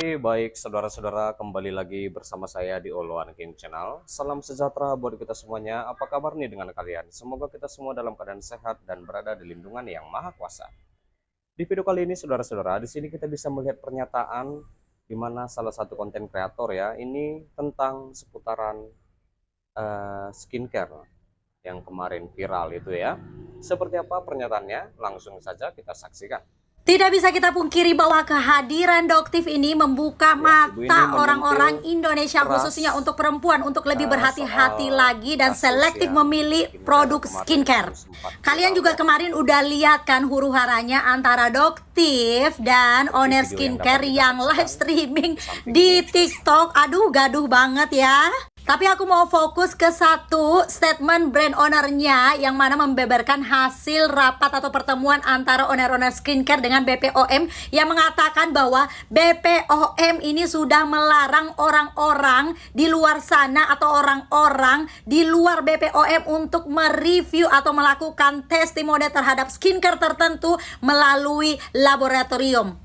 Oke, baik saudara-saudara, kembali lagi bersama saya di Oloan King Channel. Salam sejahtera buat kita semuanya. Apa kabar nih dengan kalian? Semoga kita semua dalam keadaan sehat dan berada di lindungan yang Maha Kuasa. Di video kali ini, saudara-saudara, di sini kita bisa melihat pernyataan di mana salah satu konten kreator ya, ini tentang seputaran skincare yang kemarin viral itu ya. Seperti apa pernyataannya? Langsung saja kita saksikan. Tidak bisa kita pungkiri bahwa kehadiran Doktif ini membuka mata orang-orang Indonesia khususnya untuk perempuan untuk lebih berhati-hati lagi dan selektif memilih produk skincare. Kalian juga kemarin udah lihat kan huru-haranya antara Doktif dan Owner Skincare yang live streaming di TikTok. Aduh, gaduh banget ya. Tapi aku mau fokus ke satu statement brand ownernya yang mana membeberkan hasil rapat atau pertemuan antara owner-owner skincare dengan BPOM yang mengatakan bahwa BPOM ini sudah melarang orang-orang di luar sana atau orang-orang di luar BPOM untuk mereview atau melakukan testimoni terhadap skincare tertentu melalui laboratorium.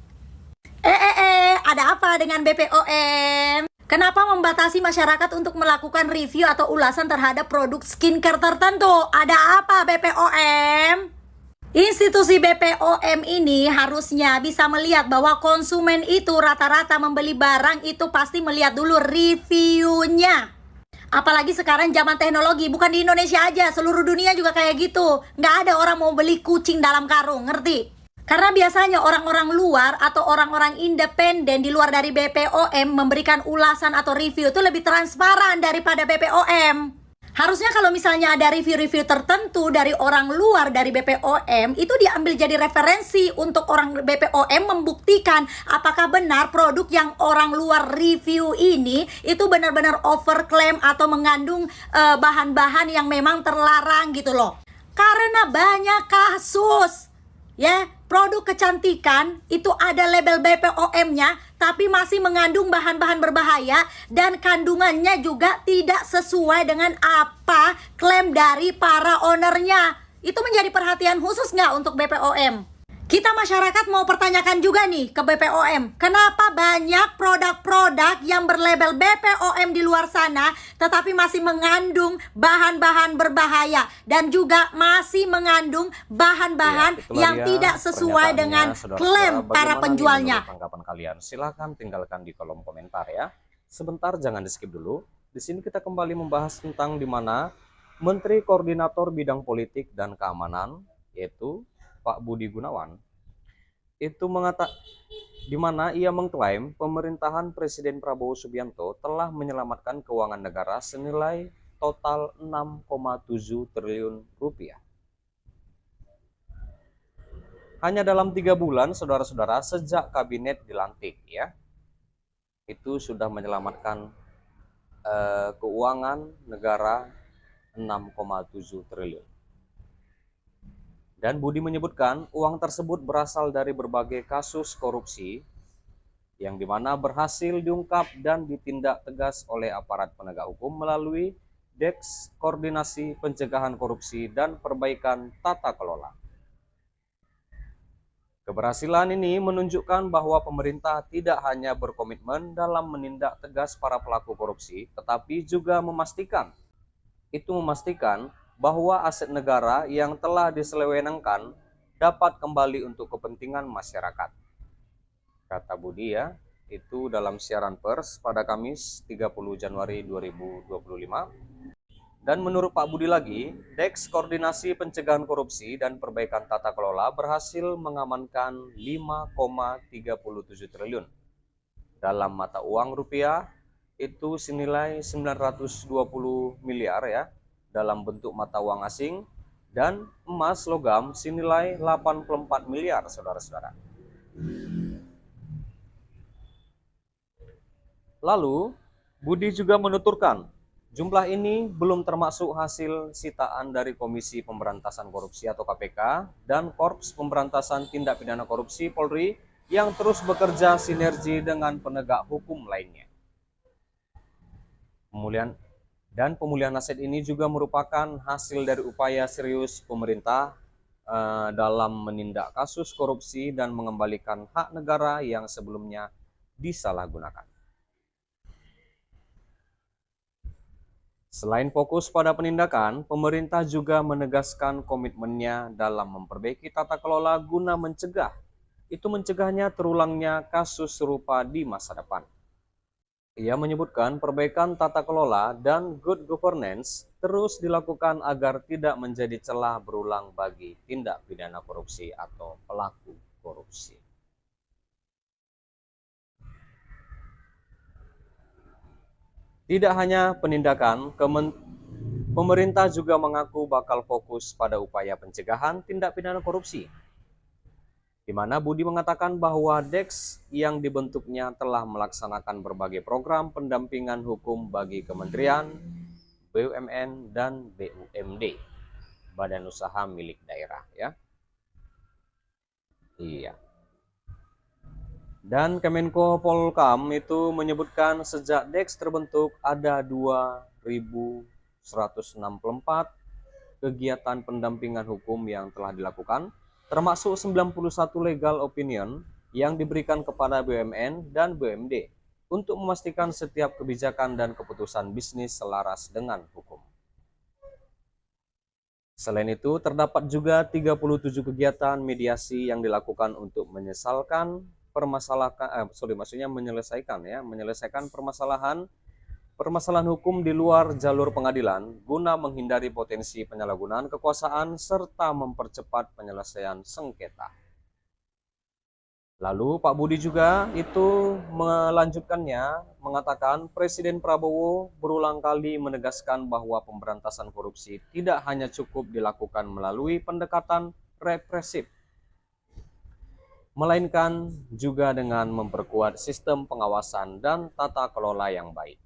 Ada apa dengan BPOM? Kenapa membatasi masyarakat untuk melakukan review atau ulasan terhadap produk skincare tertentu? Ada apa BPOM? Institusi BPOM ini harusnya bisa melihat bahwa konsumen itu rata-rata membeli barang itu pasti melihat dulu reviewnya. Apalagi sekarang zaman teknologi, bukan di Indonesia aja, seluruh dunia juga kayak gitu. Nggak ada orang mau beli kucing dalam karung, ngerti? Karena biasanya orang-orang luar atau orang-orang independen di luar dari BPOM memberikan ulasan atau review itu lebih transparan daripada BPOM. Harusnya kalau misalnya ada review-review tertentu dari orang luar dari BPOM, itu diambil jadi referensi untuk orang BPOM membuktikan apakah benar produk yang orang luar review ini itu benar-benar overclaim atau mengandung bahan-bahan yang memang terlarang gitu loh. Karena banyak kasus ya, produk kecantikan itu ada label BPOM-nya tapi masih mengandung bahan-bahan berbahaya dan kandungannya juga tidak sesuai dengan apa klaim dari para ownernya. Itu menjadi perhatian khusus nggak untuk BPOM? Kita masyarakat mau pertanyakan juga nih ke BPOM, kenapa banyak produk-produk yang berlabel BPOM di luar sana tetapi masih mengandung bahan-bahan berbahaya dan juga masih mengandung bahan-bahan yang tidak sesuai dengan klaim para penjualnya. Tanggapan kalian silahkan tinggalkan di kolom komentar ya. Sebentar, jangan di skip dulu. Di sini kita kembali membahas tentang di mana Menteri Koordinator Bidang Politik dan Keamanan yaitu Pak Budi Gunawan itu di mana ia mengklaim pemerintahan Presiden Prabowo Subianto telah menyelamatkan keuangan negara senilai total 6,7 triliun rupiah. Hanya dalam 3 bulan, saudara-saudara, sejak kabinet dilantik ya, itu sudah menyelamatkan keuangan negara 6,7 triliun. Dan Budi menyebutkan uang tersebut berasal dari berbagai kasus korupsi yang dimana berhasil diungkap dan ditindak tegas oleh aparat penegak hukum melalui Deks Koordinasi Pencegahan Korupsi dan Perbaikan Tata Kelola. Keberhasilan ini menunjukkan bahwa pemerintah tidak hanya berkomitmen dalam menindak tegas para pelaku korupsi, tetapi juga memastikan bahwa aset negara yang telah diselewengkan dapat kembali untuk kepentingan masyarakat. Kata Budi ya, itu dalam siaran pers pada Kamis 30 Januari 2025. Dan menurut Pak Budi lagi, Deks Koordinasi Pencegahan Korupsi dan Perbaikan Tata Kelola berhasil mengamankan 5,37 triliun dalam mata uang rupiah itu senilai 920 miliar ya, dalam bentuk mata uang asing, dan emas logam senilai 84 miliar, saudara-saudara. Lalu, Budi juga menuturkan, jumlah ini belum termasuk hasil sitaan dari Komisi Pemberantasan Korupsi atau KPK dan Korps Pemberantasan Tindak Pidana Korupsi Polri yang terus bekerja sinergi dengan penegak hukum lainnya. Pemulihan aset ini juga merupakan hasil dari upaya serius pemerintah dalam menindak kasus korupsi dan mengembalikan hak negara yang sebelumnya disalahgunakan. Selain fokus pada penindakan, pemerintah juga menegaskan komitmennya dalam memperbaiki tata kelola guna mencegahnya terulangnya kasus serupa di masa depan. Ia menyebutkan perbaikan tata kelola dan good governance terus dilakukan agar tidak menjadi celah berulang bagi tindak pidana korupsi atau pelaku korupsi. Tidak hanya penindakan, pemerintah juga mengaku bakal fokus pada upaya pencegahan tindak pidana korupsi, di mana Budi mengatakan bahwa DEX yang dibentuknya telah melaksanakan berbagai program pendampingan hukum bagi kementerian, BUMN, dan BUMD, badan usaha milik daerah, ya. Iya. Dan Kemenko Polhukam itu menyebutkan sejak DEX terbentuk ada 2.164 kegiatan pendampingan hukum yang telah dilakukan, termasuk 91 legal opinion yang diberikan kepada BUMN dan BUMD untuk memastikan setiap kebijakan dan keputusan bisnis selaras dengan hukum. Selain itu, terdapat juga 37 kegiatan mediasi yang dilakukan untuk menyelesaikan permasalahan hukum di luar jalur pengadilan guna menghindari potensi penyalahgunaan kekuasaan serta mempercepat penyelesaian sengketa. Lalu Pak Budi juga itu melanjutkannya mengatakan Presiden Prabowo berulang kali menegaskan bahwa pemberantasan korupsi tidak hanya cukup dilakukan melalui pendekatan represif, melainkan juga dengan memperkuat sistem pengawasan dan tata kelola yang baik.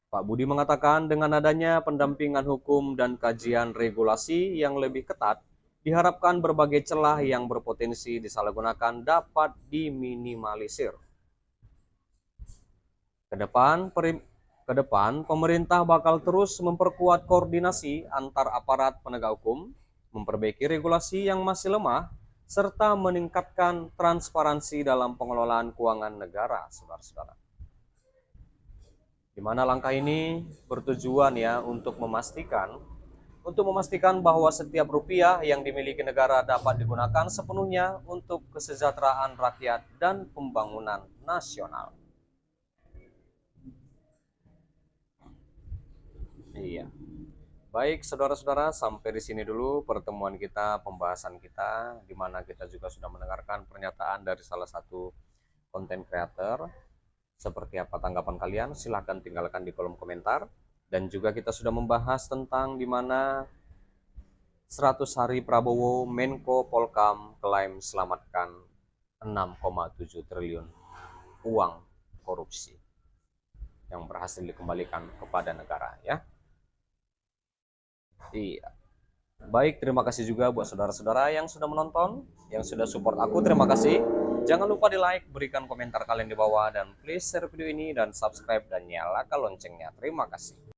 Pak Budi mengatakan dengan adanya pendampingan hukum dan kajian regulasi yang lebih ketat, diharapkan berbagai celah yang berpotensi disalahgunakan dapat diminimalisir. Ke depan, pemerintah bakal terus memperkuat koordinasi antar aparat penegak hukum, memperbaiki regulasi yang masih lemah, serta meningkatkan transparansi dalam pengelolaan keuangan negara, saudara-saudara. Di mana langkah ini bertujuan ya untuk memastikan bahwa setiap rupiah yang dimiliki negara dapat digunakan sepenuhnya untuk kesejahteraan rakyat dan pembangunan nasional. Iya. Baik, saudara-saudara, sampai di sini dulu pertemuan kita, pembahasan kita, di mana kita juga sudah mendengarkan pernyataan dari salah satu konten creator. Seperti apa tanggapan kalian? Silahkan tinggalkan di kolom komentar. Dan juga kita sudah membahas tentang di mana 100 hari Prabowo, Menko Polhukam klaim selamatkan 6,7 triliun uang korupsi yang berhasil dikembalikan kepada negara, ya. Iya. Baik, terima kasih juga buat saudara-saudara yang sudah menonton, yang sudah support aku, terima kasih. Jangan lupa di like, berikan komentar kalian di bawah, dan please share video ini dan subscribe dan nyalakan loncengnya. Terima kasih.